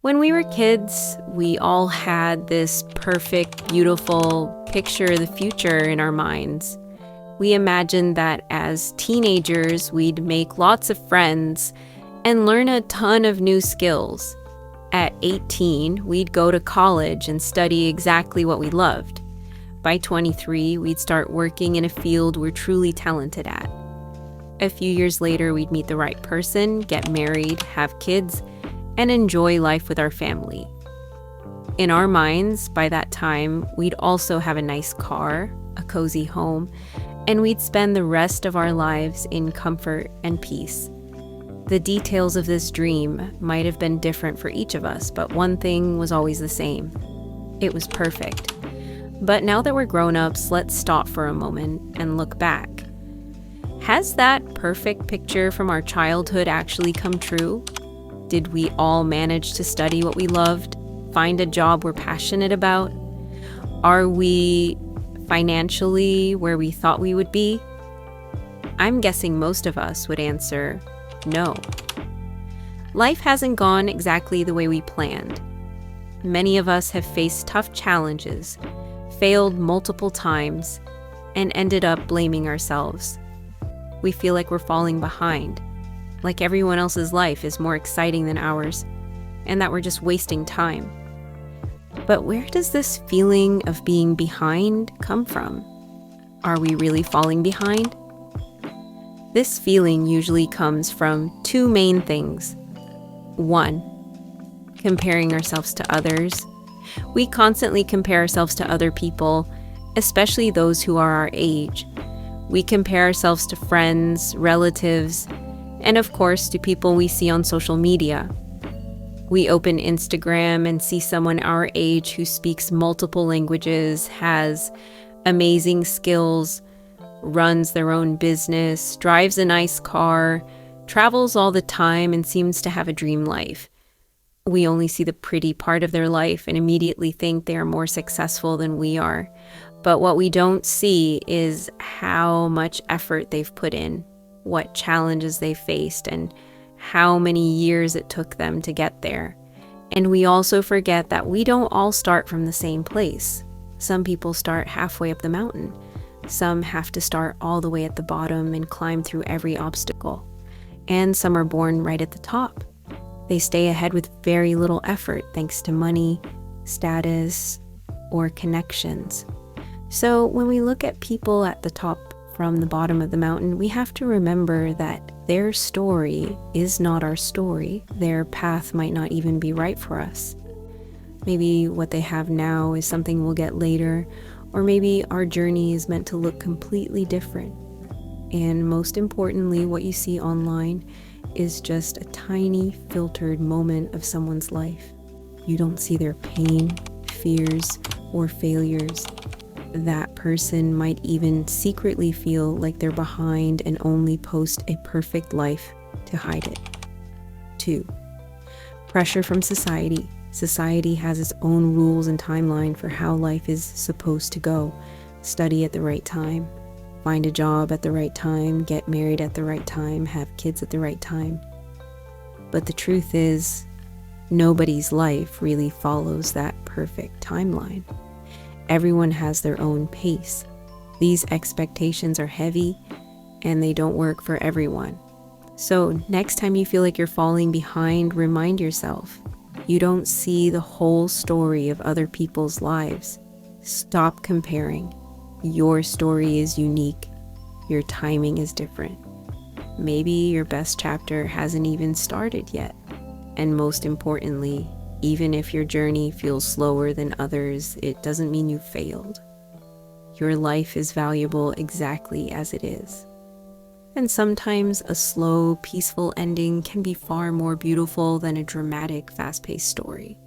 When we were kids, we all had this perfect, beautiful picture of the future in our minds. We imagined that as teenagers, we'd make lots of friends and learn a ton of new skills. At 18, we'd go to college and study exactly what we loved. By 23, we'd start working in a field we're truly talented at. A few years later, we'd meet the right person, get married, have kids, and enjoy life with our family. In our minds, by that time, we'd also have a nice car, a cozy home, and we'd spend the rest of our lives in comfort and peace. The details of this dream might have been different for each of us, but one thing was always the same. It was perfect. But now that we're grown-ups, let's stop for a moment and look back. Has that perfect picture from our childhood actually come true? Did we all manage to study what we loved, find a job we're passionate about? Are we financially where we thought we would be? I'm guessing most of us would answer no. Life hasn't gone exactly the way we planned. Many of us have faced tough challenges, failed multiple times, and ended up blaming ourselves. We feel like we're falling behind, like everyone else's life is more exciting than ours, and that we're just wasting time. But where does this feeling of being behind come from? Are we really falling behind? This feeling usually comes from two main things. One, comparing ourselves to others. We constantly compare ourselves to other people, especially those who are our age. We compare ourselves to friends, relatives, and of course to people we see on social media. We open Instagram and see someone our age who speaks multiple languages, has amazing skills, runs their own business, drives a nice car, travels all the time, and seems to have a dream life. We only see the pretty part of their life and immediately think they are more successful than we are. But what we don't see is how much effort they've put in, what challenges they faced, and how many years it took them to get there. And we also forget that we don't all start from the same place. Some people start halfway up the mountain. Some have to start all the way at the bottom and climb through every obstacle. And some are born right at the top. They stay ahead with very little effort thanks to money, status, or connections. So when we look at people at the top from the bottom of the mountain, we have to remember that their story is not our story. Their path might not even be right for us. Maybe what they have now is something we'll get later, or maybe our journey is meant to look completely different. And most importantly, what you see online is just a tiny filtered moment of someone's life. You don't see their pain, fears, or failures. That person might even secretly feel like they're behind and only post a perfect life to hide it. 2. Pressure from society. Society has its own rules and timeline for how life is supposed to go. Study at the right time, find a job at the right time, get married at the right time, have kids at the right time. But the truth is, nobody's life really follows that perfect timeline. Everyone has their own pace. These expectations are heavy, and they don't work for everyone. So next time you feel like you're falling behind, remind yourself, you don't see the whole story of other people's lives. Stop comparing. Your story is unique. Your timing is different. Maybe your best chapter hasn't even started yet. And most importantly, even if your journey feels slower than others, it doesn't mean you failed. Your life is valuable exactly as it is. And sometimes a slow, peaceful ending can be far more beautiful than a dramatic, fast-paced story.